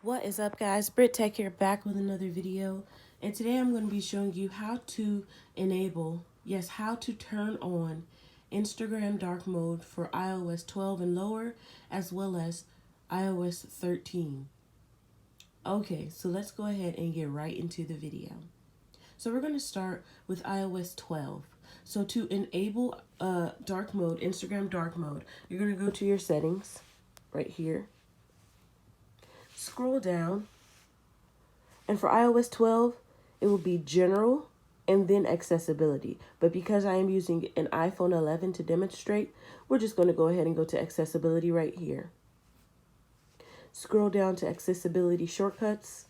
What is up, guys? Britt Tech here, back with another video, and today I'm going to be showing you how to enable, yes, how to turn on Instagram dark mode for iOS 12 and lower, as well as iOS 13. Okay, so let's go ahead and get right into the video. So we're going to start with iOS 12. So to enable dark mode, Instagram dark mode, you're going to go to your settings right here. Scroll down. And for iOS 12, it will be general and then accessibility. But because I am using an iPhone 11 to demonstrate, we're just going to go ahead and go to accessibility right here. Scroll down to accessibility shortcuts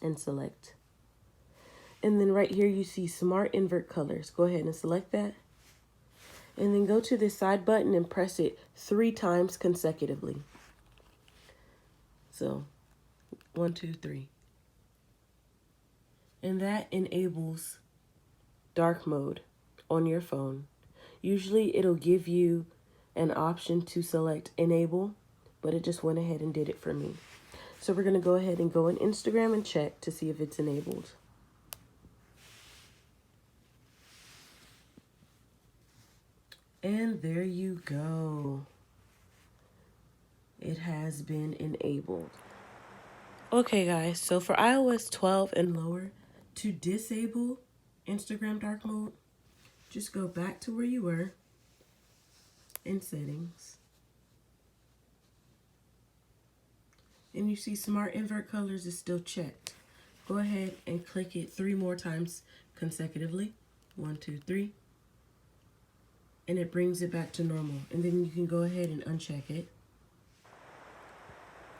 and select. And then right here you see smart invert colors. Go ahead and select that. And then go to this side button and press it 3 times consecutively. So 1, 2, 3. And that enables dark mode on your phone. Usually it'll give you an option to select enable, but it just went ahead and did it for me. So we're going to go ahead and go on Instagram and check to see if it's enabled. And there you go. It has been enabled. Okay, guys, so for iOS 12 and lower, to disable Instagram dark mode, just go back to where you were in settings. And you see smart invert colors is still checked. Go ahead and click it 3 more times consecutively. 1, 2, 3. And it brings it back to normal. And then you can go ahead and uncheck it.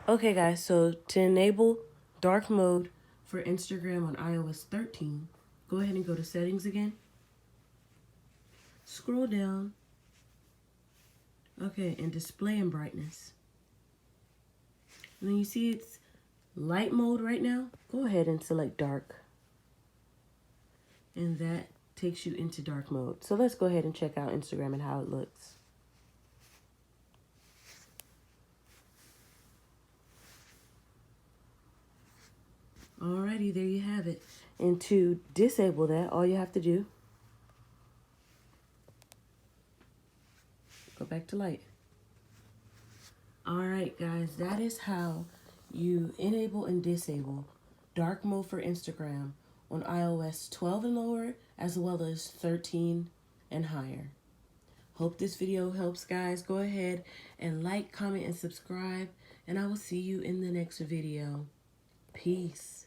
Okay, guys, so to enable dark mode for Instagram on iOS 13, go ahead and go to settings again. Scroll down. Okay, and display and brightness. And then you see it's light mode right now. Go ahead and select dark. And that takes you into dark mode. So let's go ahead and check out Instagram and how it looks. Alrighty, there you have it. And to disable that, all you have to do, go back to light. Alright, guys, that is how you enable and disable dark mode for Instagram on iOS 12 and lower, as well as 13 and higher. Hope this video helps, guys. Go ahead and like, comment, and subscribe, and I will see you in the next video. Peace.